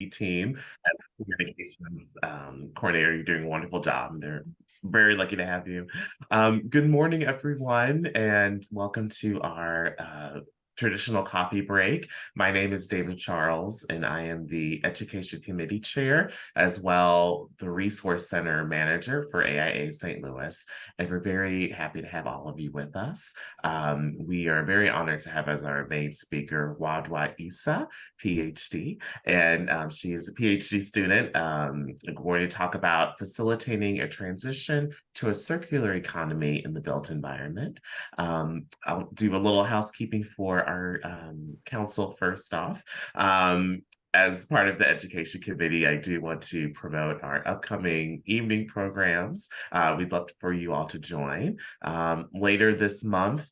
team as communications coordinator. You're doing a wonderful job, and they're very lucky to have you. Good morning, everyone, and welcome to our traditional coffee break. My name is David Charles, and I am the Education Committee Chair, as well the Resource Center Manager for AIA St. Louis. And we're very happy to have all of you with us. We are very honored to have as our main speaker, Radwa Eissa, PhD, and she is a PhD student. We're going to talk about facilitating a transition to a circular economy in the built environment. I'll do a little housekeeping for our council first off. As part of the education committee, I do want to promote our upcoming evening programs. We'd love for you all to join. Later this month,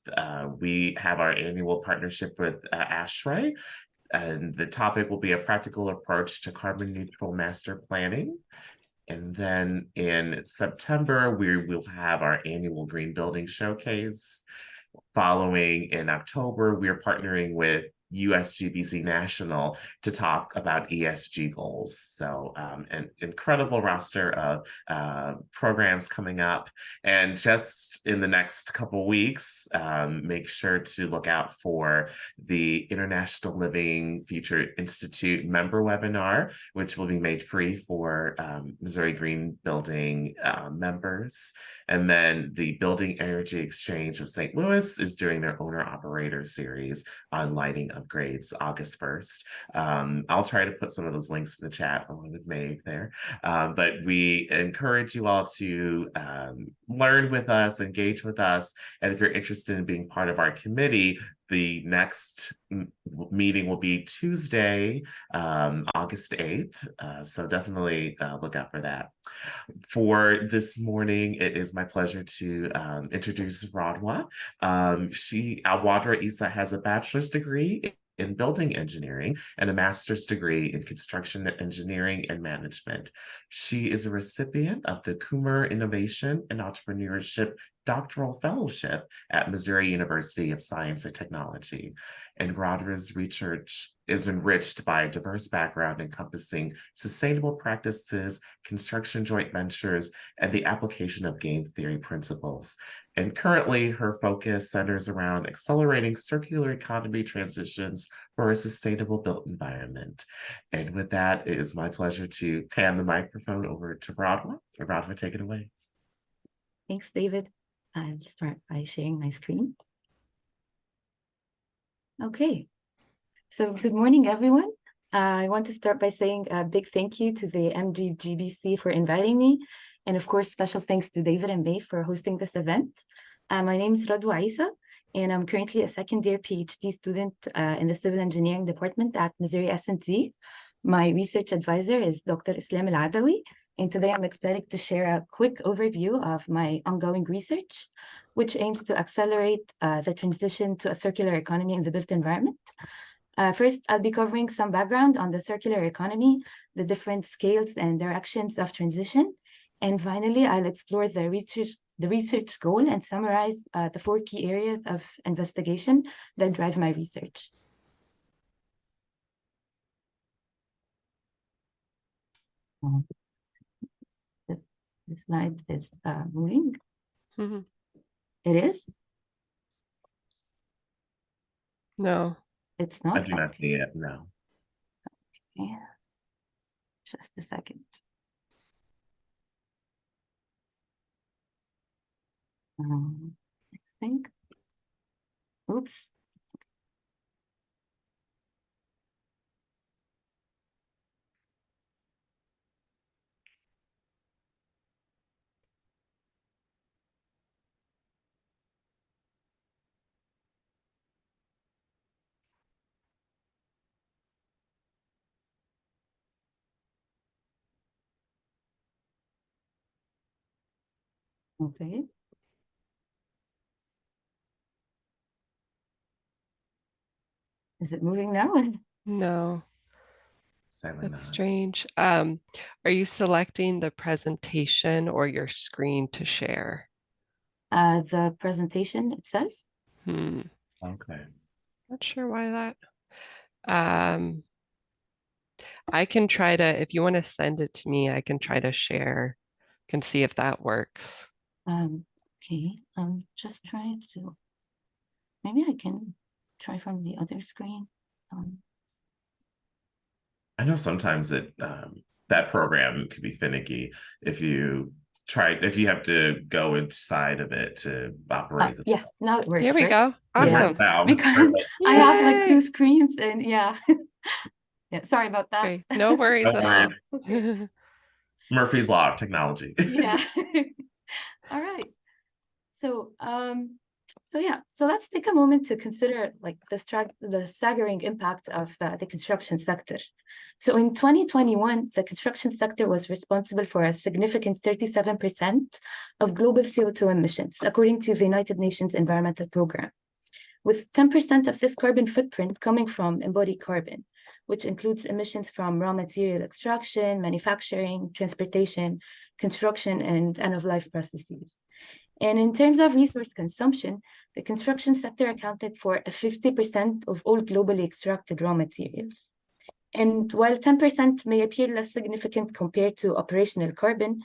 we have our annual partnership with ASHRAE, and the topic will be a practical approach to carbon neutral master planning. And then in September, we will have our annual Green Building Showcase. Following in October, we are partnering with USGBC National to talk about ESG goals. So an incredible roster of programs coming up. And just in the next couple weeks, make sure to look out for the International Living Future Institute member webinar, which will be made free for Missouri Green Building members. And then the Building Energy Exchange of St. Louis is doing their owner-operator series on lighting upgrades August 1st. I'll try to put some of those links in the chat along with Maeve there. But we encourage you all to learn with us, engage with us, and if you're interested in being part of our committee, the next meeting will be Tuesday, August 8th. So definitely look out for that. For this morning, it is my pleasure to introduce Radwa. Radwa Eissa has a bachelor's degree in building engineering and a master's degree in construction engineering and management. She is a recipient of the Kummer Innovation and Entrepreneurship Doctoral Fellowship at Missouri University of Science and Technology. And Radwa's research is enriched by a diverse background encompassing sustainable practices, construction joint ventures, and the application of game theory principles. And currently, her focus centers around accelerating circular economy transitions for a sustainable built environment. And with that, it is my pleasure to hand the microphone over to Radwa. Radwa, take it away. Thanks, David. I'll start by sharing my screen. Okay, so good morning, everyone. I want to start by saying a big thank you to the MGGBC for inviting me. And of course, special thanks to David and May for hosting this event. My name is Radwa Eissa, and I'm currently a second-year PhD student in the Civil Engineering Department at Missouri S&T. My research advisor is Dr. Islam Al-Adawi, and today I'm excited to share a quick overview of my ongoing research, which aims to accelerate the transition to a circular economy in the built environment. First, I'll be covering some background on the circular economy, the different scales and directions of transition. And finally, I'll explore the research goal and summarize the 4 key areas of investigation that drive my research. The slide is moving. Mm-hmm. It is? No. It's not? I do not see it, no. Okay. Just a second. I think. Oops. Okay. Is it moving now? No. Sadly That's not. strange. Are you selecting the presentation or your screen to share? The presentation itself? Okay. Not sure why that. I can try to, if you want to send it to me, I can try to share, can see if that works. Okay, I'm just trying to, maybe I can try from the other screen. I know sometimes that program could be finicky if you have to go inside of it to operate the. Yeah, now it works, Here we right? go. It Yeah. worked Awesome. now. Because I have like two screens and yeah. Yeah, sorry about that. Okay, no worries No at all. worries. Murphy's Law of technology. Yeah. All right. So yeah, so let's take a moment to consider like the staggering impact of the construction sector. So in 2021, the construction sector was responsible for a significant 37% of global CO2 emissions, according to the United Nations Environmental Programme, with 10% of this carbon footprint coming from embodied carbon, which includes emissions from raw material extraction, manufacturing, transportation, construction, and end-of-life processes. And in terms of resource consumption, the construction sector accounted for 50% of all globally extracted raw materials. And while 10% may appear less significant compared to operational carbon,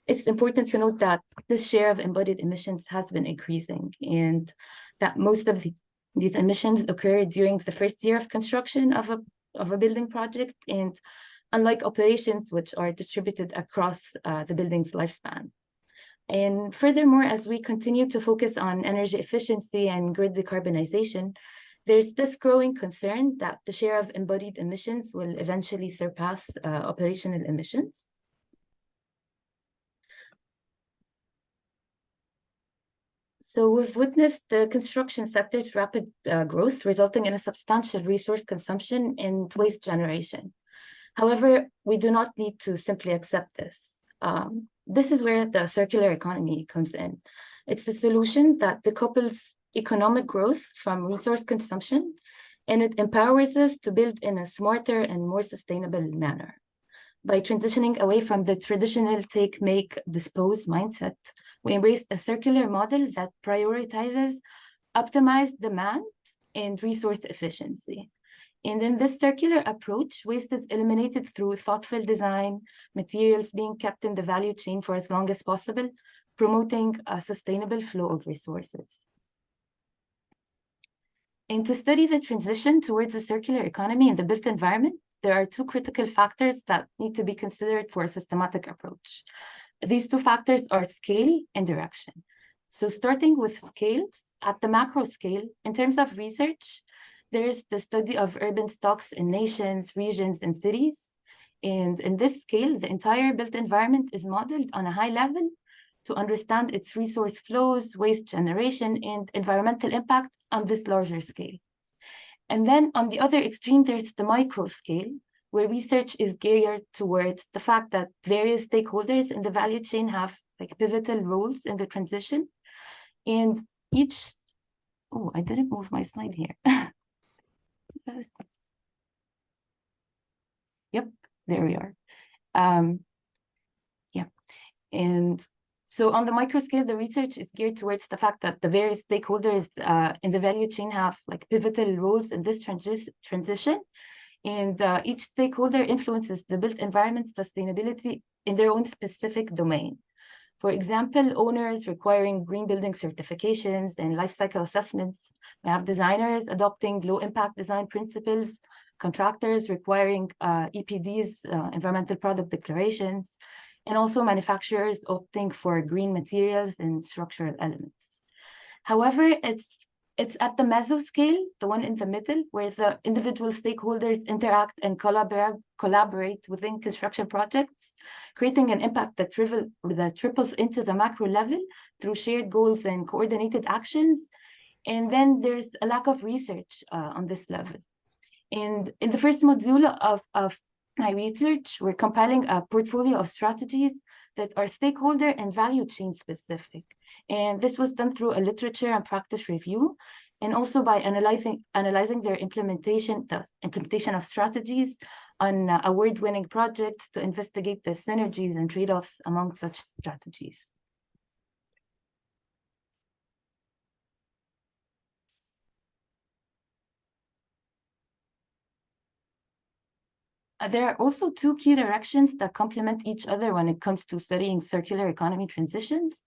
it's important to note that this share of embodied emissions has been increasing, and that most of these emissions occur during the first year of construction of a building project, and unlike operations which are distributed across the building's lifespan. And furthermore, as we continue to focus on energy efficiency and grid decarbonization, there's this growing concern that the share of embodied emissions will eventually surpass operational emissions. So we've witnessed the construction sector's rapid growth, resulting in a substantial resource consumption and waste generation. However, we do not need to simply accept this. This is where the circular economy comes in. It's the solution that decouples economic growth from resource consumption, and it empowers us to build in a smarter and more sustainable manner. By transitioning away from the traditional take, make, dispose mindset, we embrace a circular model that prioritizes optimized demand and resource efficiency. And in this circular approach, waste is eliminated through thoughtful design, materials being kept in the value chain for as long as possible, promoting a sustainable flow of resources. And to study the transition towards a circular economy in the built environment, there are two critical factors that need to be considered for a systematic approach. These two factors are scale and direction. So starting with scales, at the macro scale, in terms of research, there is the study of urban stocks in nations, regions, and cities. And in this scale, the entire built environment is modeled on a high level to understand its resource flows, waste generation, and environmental impact on this larger scale. And then on the other extreme, there's the micro scale, where research is geared towards the fact that various stakeholders in the value chain have like pivotal roles in the transition. And each, oh, I didn't move my slide here. Yep, there we are. Yeah, and so on the micro scale, the research is geared towards the fact that the various stakeholders in the value chain have like pivotal roles in this transition. And each stakeholder influences the built environment sustainability in their own specific domain. For example, owners requiring green building certifications and life cycle assessments. We have designers adopting low impact design principles, contractors requiring EPDs, environmental product declarations, and also manufacturers opting for green materials and structural elements. However, it's at the mesoscale, the one in the middle, where the individual stakeholders interact and collaborate within construction projects, creating an impact that triples into the macro level through shared goals and coordinated actions. And then there's a lack of research on this level. And in the first module of my research, we're compiling a portfolio of strategies that are stakeholder and value chain specific. And this was done through a literature and practice review, and also by analyzing their implementation, the implementation of strategies on award-winning projects to investigate the synergies and trade-offs among such strategies. There are also two key directions that complement each other when it comes to studying circular economy transitions.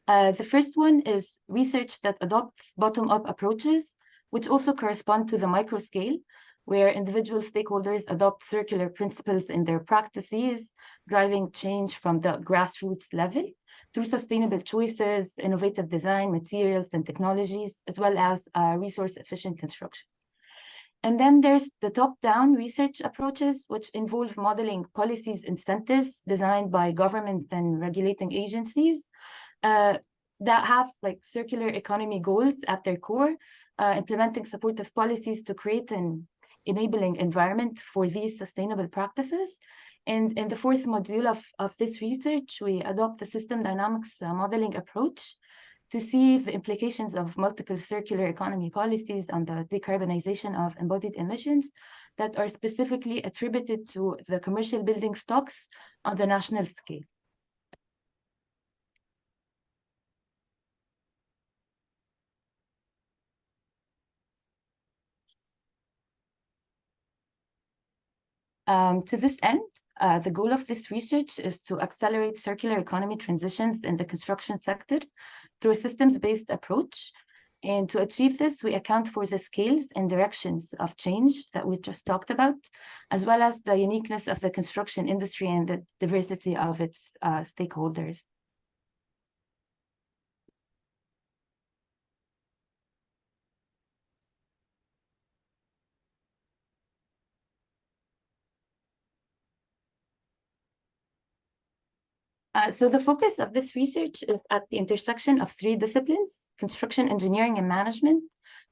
The first one is research that adopts bottom-up approaches, which also correspond to the micro scale, where individual stakeholders adopt circular principles in their practices, driving change from the grassroots level through sustainable choices, innovative design, materials, and technologies, as well as resource-efficient construction. And then there's the top-down research approaches, which involve modeling policies, incentives designed by governments and regulating agencies that have like circular economy goals at their core, implementing supportive policies to create an enabling environment for these sustainable practices. And in the fourth module of this research, we adopt a system dynamics modeling approach to see the implications of multiple circular economy policies on the decarbonization of embodied emissions that are specifically attributed to the commercial building stocks on the national scale. To this end, the goal of this research is to accelerate circular economy transitions in the construction sector through a systems-based approach. And to achieve this, we account for the scales and directions of change that we just talked about, as well as the uniqueness of the construction industry and the diversity of its stakeholders. So the focus of this research is at the intersection of three disciplines: construction engineering and management,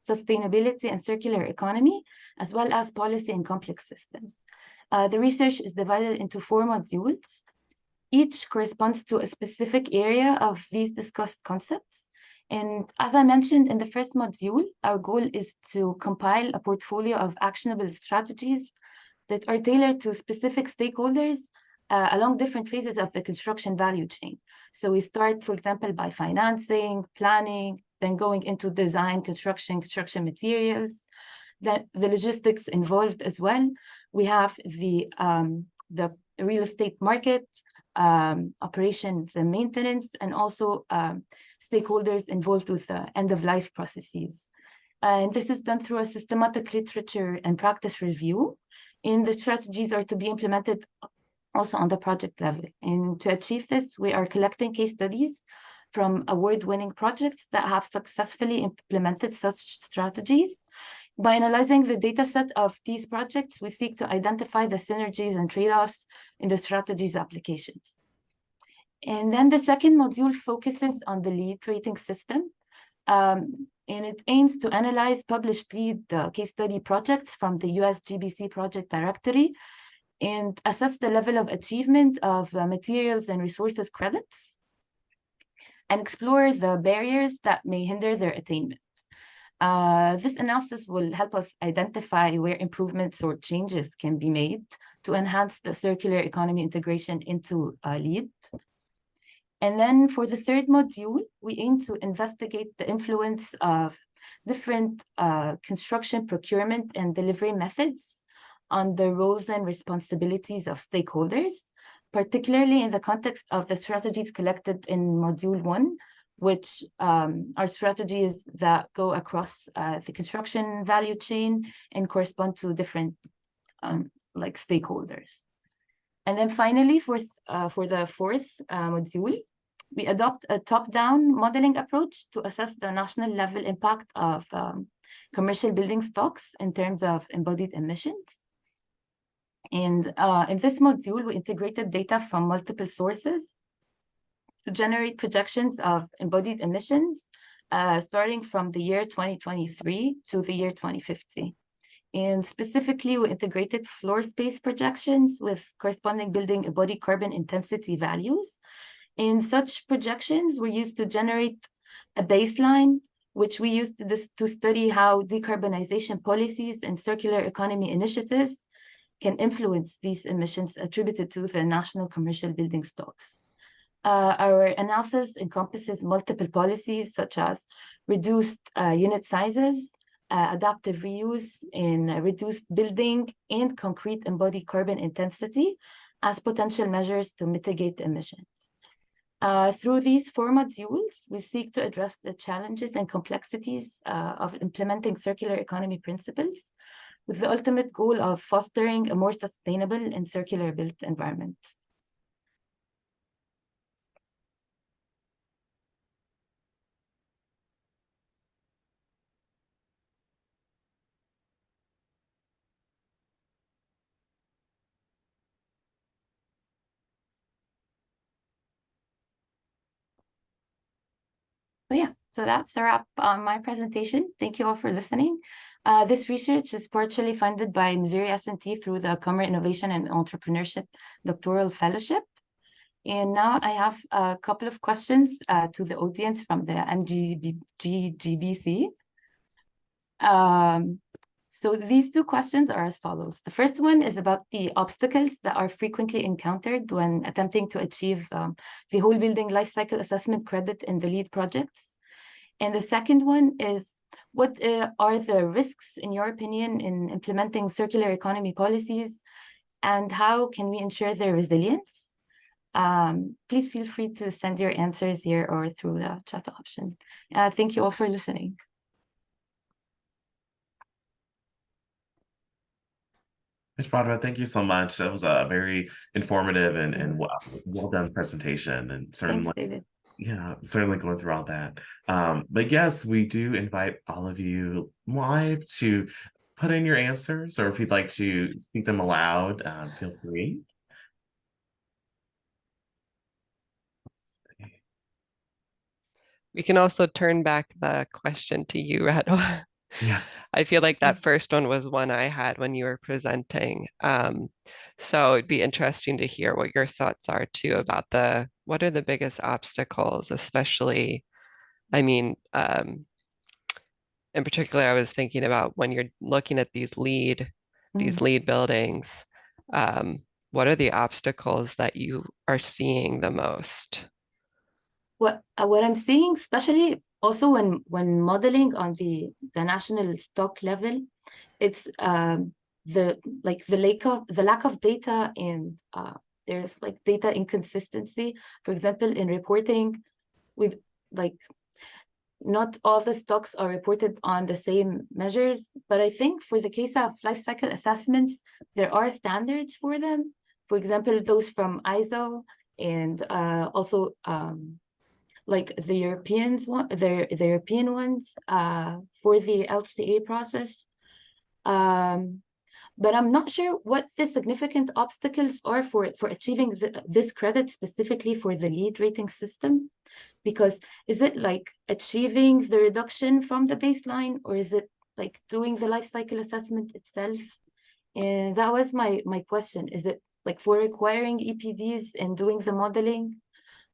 sustainability and circular economy, as well as policy and complex systems. The research is divided into 4 modules. Each corresponds to a specific area of these discussed concepts. And as I mentioned in the first module, our goal is to compile a portfolio of actionable strategies that are tailored to specific stakeholders along different phases of the construction value chain. So we start, for example, by financing, planning, then going into design, construction materials, then the logistics involved as well. We have the real estate market, operations and maintenance, and also stakeholders involved with end-of-life processes. And this is done through a systematic literature and practice review. And the strategies are to be implemented also on the project level. And to achieve this, we are collecting case studies from award-winning projects that have successfully implemented such strategies. By analyzing the data set of these projects, we seek to identify the synergies and trade-offs in the strategies applications. And then the second module focuses on the LEED rating system. And it aims to analyze published LEED case study projects from the US GBC project directory and assess the level of achievement of materials and resources credits, and explore the barriers that may hinder their attainment. This analysis will help us identify where improvements or changes can be made to enhance the circular economy integration into LEED. And then for the third module, we aim to investigate the influence of different construction procurement and delivery methods on the roles and responsibilities of stakeholders, particularly in the context of the strategies collected in Module 1, which are strategies that go across the construction value chain and correspond to different like stakeholders. And then finally, for the fourth module, we adopt a top-down modeling approach to assess the national level impact of commercial building stocks in terms of embodied emissions. And in this module, we integrated data from multiple sources to generate projections of embodied emissions starting from the year 2023 to the year 2050. And specifically, we integrated floor space projections with corresponding building embodied carbon intensity values. And such projections were used to generate a baseline, which we used to study how decarbonization policies and circular economy initiatives can influence these emissions attributed to the national commercial building stocks. Our analysis encompasses multiple policies such as reduced unit sizes, adaptive reuse, in reduced building, and concrete embodied carbon intensity as potential measures to mitigate emissions. Through these 4 modules, we seek to address the challenges and complexities of implementing circular economy principles, with the ultimate goal of fostering a more sustainable and circular built environment. So that's a wrap on my presentation. Thank you all for listening. This research is partially funded by Missouri S&T through the Kummer Innovation and Entrepreneurship Doctoral Fellowship. And now I have a couple of questions to the audience from the MGGBC. So these 2 questions are as follows. The first one is about the obstacles that are frequently encountered when attempting to achieve the whole building lifecycle assessment credit in the LEED projects. And the second one is, what are the risks, in your opinion, in implementing circular economy policies, and how can we ensure their resilience? Please feel free to send your answers here or through the chat option. Thank you all for listening. Ms. Radwa, thank you so much. That was a very informative and well done presentation, and certainly, Thanks, David. Yeah, certainly going through all that. But yes, we do invite all of you live to put in your answers, or if you'd like to speak them aloud, feel free. We can also turn back the question to you, Radwa. Yeah. I feel like that first one was one I had when you were presenting. So it'd be interesting to hear what your thoughts are too about what are the biggest obstacles, especially, I mean, in particular, I was thinking about when you're looking at these LEED buildings, what are the obstacles that you are seeing the most? What I'm seeing, especially also when modeling on the national stock level, it's the lack of data, and there's like data inconsistency. For example, in reporting, with like not all the stocks are reported on the same measures, but I think for the case of life cycle assessments, there are standards for them. For example, those from ISO, and also like the European ones for the LCA process. But I'm not sure what the significant obstacles are for achieving this credit specifically for the LEED rating system. Because is it like achieving the reduction from the baseline, or is it like doing the life cycle assessment itself? And that was my question. Is it like for requiring EPDs and doing the modeling?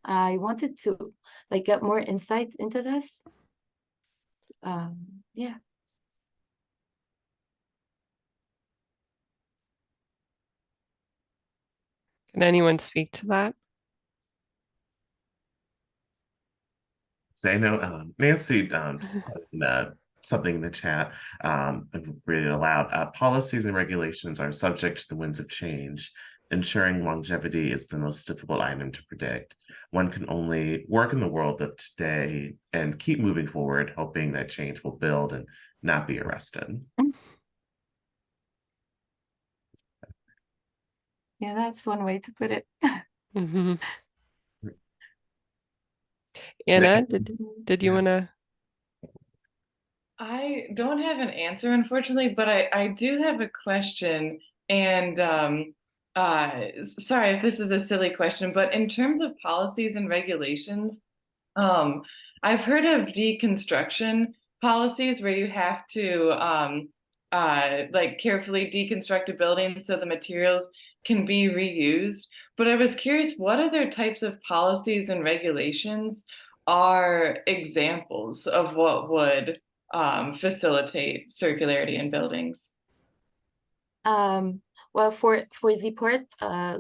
I wanted to like get more insight into this. Yeah. Can anyone speak to that? So I know Nancy just put something in the chat. I'll read it aloud. Policies and regulations are subject to the winds of change. Ensuring longevity is the most difficult item to predict. One can only work in the world of today and keep moving forward, hoping that change will build and not be arrested. Yeah, that's one way to put it. Mm-hmm. Anna, did you want to? I don't have an answer, unfortunately, but I do have a question. And sorry if this is a silly question, but in terms of policies and regulations, I've heard of deconstruction policies where you have to like carefully deconstruct a building so the materials can be reused. But I was curious, what other types of policies and regulations are examples of what would facilitate circularity in buildings? Well, for the part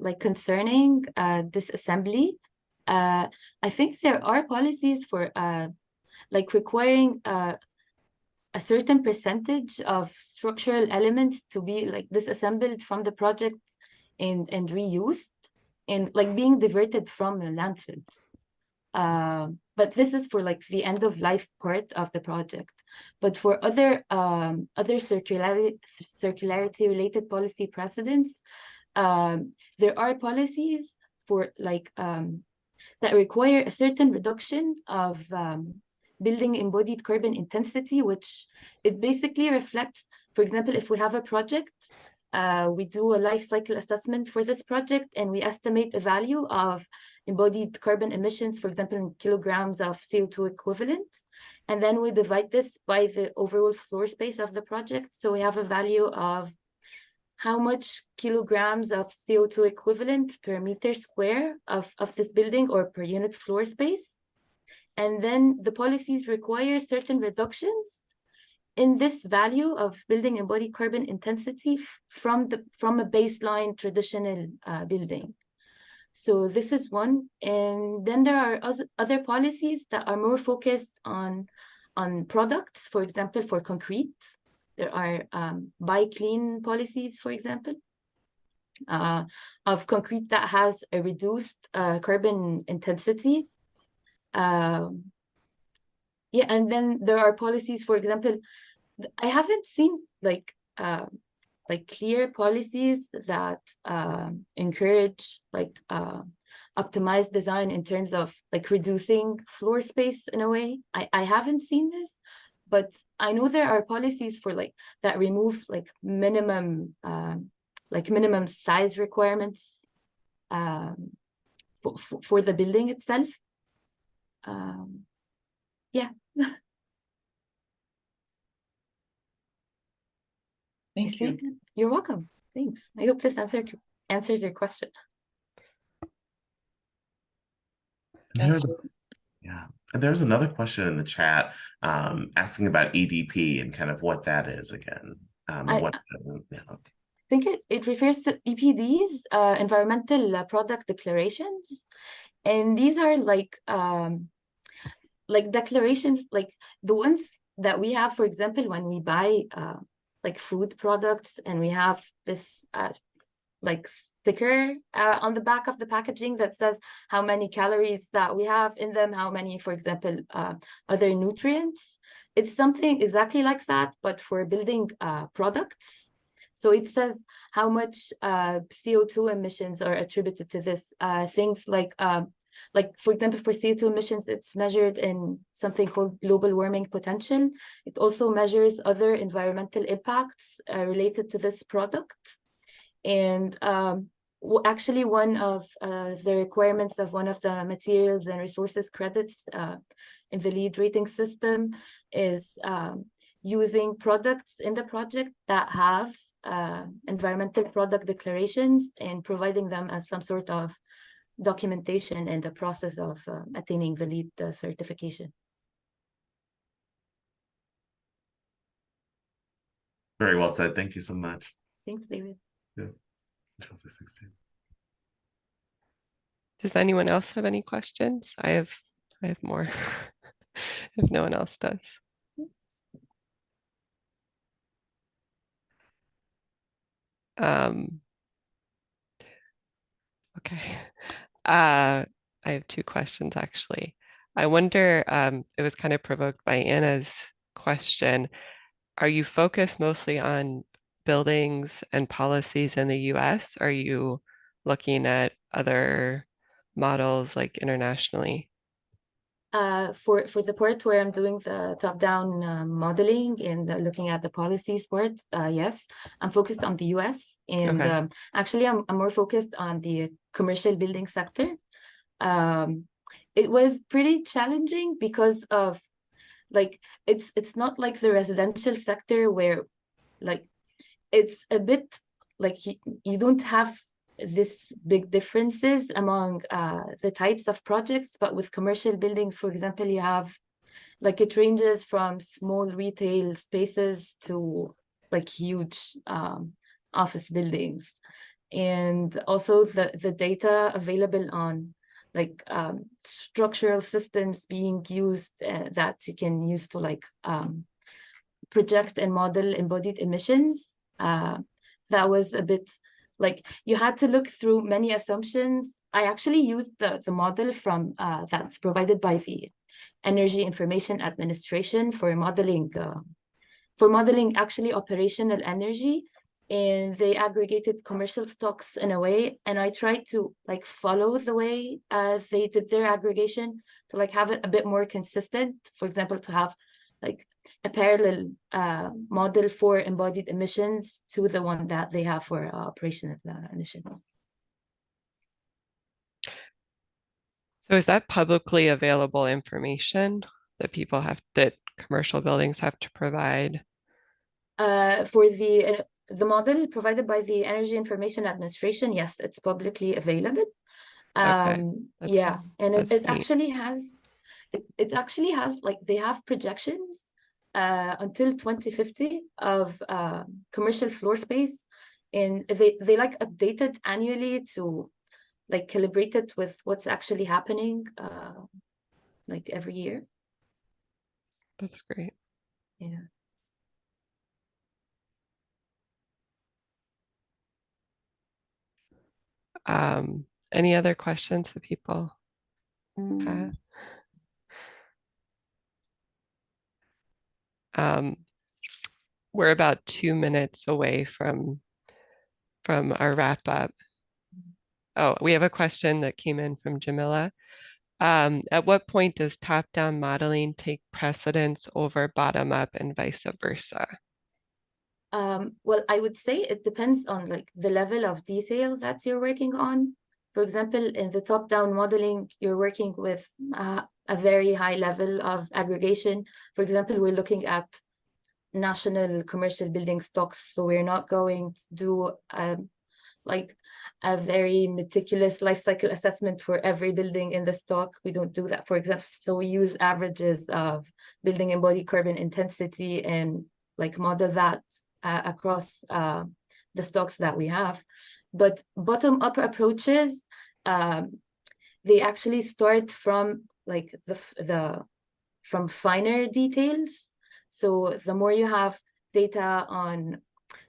like concerning disassembly, I think there are policies for like requiring a a certain percentage of structural elements to be like disassembled from the project and reused and like being diverted from landfills. But this is for like the end of life part of the project. But for other circularity related policy precedents, there are policies for like that require a certain reduction of building embodied carbon intensity, which it basically reflects, for example, if we have a project, we do a life cycle assessment for this project and we estimate a value of embodied carbon emissions, for example, in kilograms of CO2 equivalent. And then we divide this by the overall floor space of the project. So we have a value of how much kilograms of CO2 equivalent per meter square of this building or per unit floor space. And then the policies require certain reductions in this value of building embodied carbon intensity from a baseline traditional building. So this is one. And then there are other policies that are more focused on products, for example, for concrete. There are buy clean policies, for example, of concrete that has a reduced carbon intensity. Yeah, and then there are policies, for example, I haven't seen like clear policies that encourage like optimized design in terms of like reducing floor space in a way. I haven't seen this, but I know there are policies for like that remove like minimum size requirements for the building itself. Yeah. Thank you. You're welcome. Thanks. I hope this answers your question. There's another question in the chat asking about EDP and kind of what that is again. I think it refers to EPDs, environmental product declarations, and these are like declarations like the ones that we have, for example, when we buy like food products and we have this like sticker on the back of the packaging that says how many calories that we have in them, how many, for example, other nutrients. It's something exactly like that, but for building products. So it says how much CO2 emissions are attributed to this. Things like, for example, for CO2 emissions, it's measured in something called global warming potential. It also measures other environmental impacts related to this product. And actually, one of the requirements of one of the materials and resources credits in the LEED rating system is using products in the project that have environmental product declarations and providing them as some sort of documentation in the process of attaining the LEED certification. Very well said. Thank you so much. Thanks, David. Yeah. Does anyone else have any questions? I have more if no one else does. Okay. I have two questions actually. I wonder, it was kind of provoked by Anna's question. Are you focused mostly on buildings and policies in the US? Are you looking at other models like internationally? For the part where I'm doing the top-down modeling and looking at the policies part, yes, I'm focused on the US. And Okay. actually, I'm more focused on the commercial building sector. It was pretty challenging because of like it's not like the residential sector where like it's a bit like you don't have this big differences among the types of projects, but with commercial buildings, for example, you have like it ranges from small retail spaces to like huge office buildings. And also the data available on like structural systems being used that you can use to like project and model embodied emissions. That was a bit like you had to look through many assumptions. I actually used the model from that's provided by the Energy Information Administration for modeling actually operational energy, and they aggregated commercial stocks in a way, and I tried to like follow the way they did their aggregation to like have it a bit more consistent. For example, to have like a parallel model for embodied emissions to the one that they have for operational emissions. So is that publicly available information that that commercial buildings have to provide? For the model provided by the Energy Information Administration, yes, it's publicly available. Okay, Yeah, and it neat. actually has like they have projections until 2050 of commercial floor space, and they like update it annually to like calibrate it with what's actually happening like every year. That's great. Yeah. Any other questions that people have? We're about 2 minutes away from our wrap up. Oh, we have a question that came in from Jamila. At what point does top-down modeling take precedence over bottom-up and vice versa? Well, I would say it depends on like the level of detail that you're working on. For example, in the top-down modeling, you're working with a very high level of aggregation. For example, we're looking at national commercial building stocks, so we're not going to do like a very meticulous life cycle assessment for every building in the stock. We don't do that, for example. So we use averages of building embodied carbon intensity and like model that across the stocks that we have. But bottom-up approaches, they actually start from like from finer details. So the more you have data on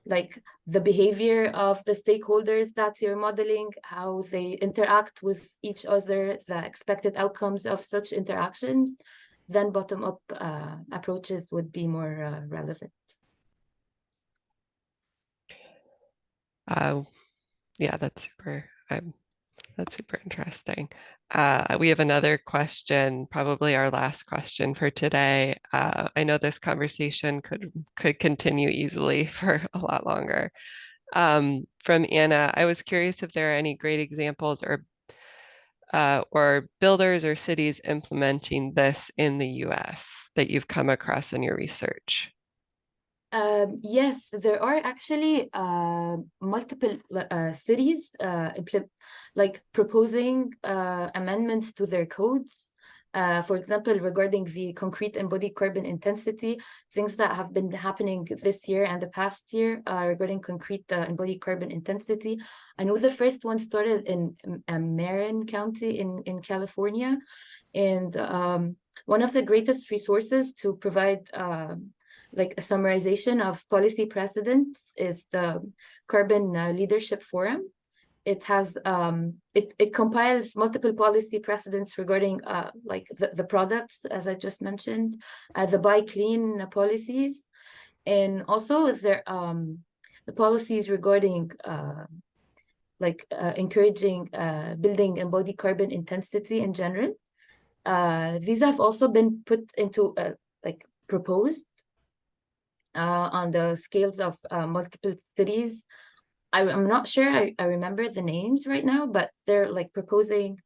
like the behavior of the stakeholders that you're modeling, how they interact with each other, the expected outcomes of such interactions, then bottom-up approaches would be more relevant. Yeah, that's super interesting. We have another question, probably our last question for today. I know this conversation could continue easily for a lot longer. From Anna, I was curious if there are any great examples or builders or cities implementing this in the US that you've come across in your research. Yes, there are actually multiple cities like proposing amendments to their codes. For example, regarding the concrete embodied carbon intensity, things that have been happening this year and the past year regarding concrete embodied carbon intensity. I know the first one started in Marin County in California, and one of the greatest resources to provide like a summarization of policy precedents is the Carbon Leadership Forum. It has it compiles multiple policy precedents regarding like the products, as I just mentioned, the buy clean policies, and also the policies regarding like encouraging building embodied carbon intensity in general. These have also been put into like proposed on the scales of multiple cities. I'm not sure I remember the names right now, but they're like proposing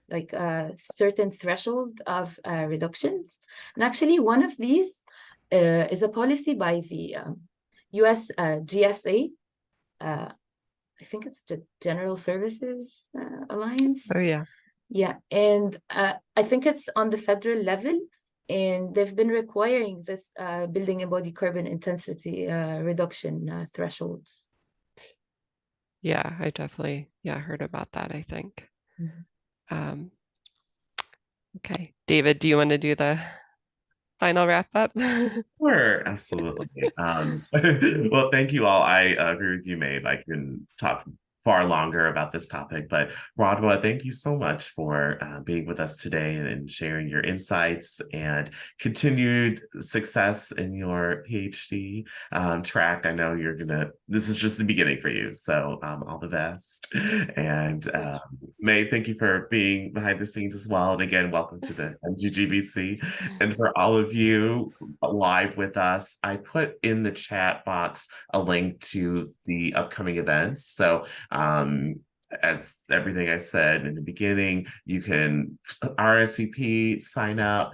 like a certain threshold of reductions. And actually one of these is a policy by the US GSA. I think it's the General Services Alliance. Oh, yeah. Yeah, and I think it's on the federal level, and they've been requiring this building embodied carbon intensity reduction thresholds. Yeah, I definitely heard about that, I think. Okay, David, do you want to do the final wrap up? Sure, absolutely. Well, thank you all. I agree with you, Maeve. I can talk far longer about this topic, but Radwa, thank you so much for being with us today and sharing your insights and continued success in your PhD track. I know this is just the beginning for you, so all the best. And Maeve, thank you for being behind the scenes as well. And again, welcome to the MGGBC. And for all of you live with us, I put in the chat box a link to the upcoming events. So as everything I said in the beginning, you can RSVP, sign up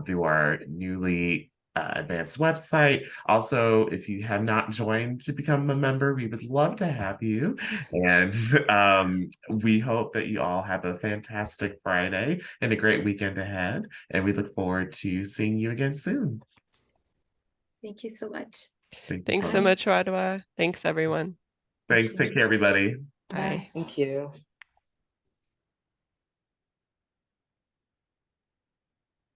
through our newly advanced website. Also, if you have not joined to become a member, we would love to have you. And we hope that you all have a fantastic Friday and a great weekend ahead. And we look forward to seeing you again soon. Thank you so much. Thanks so much, Radwa. Thanks, everyone. Thanks. Take care, everybody. Bye. Thank you.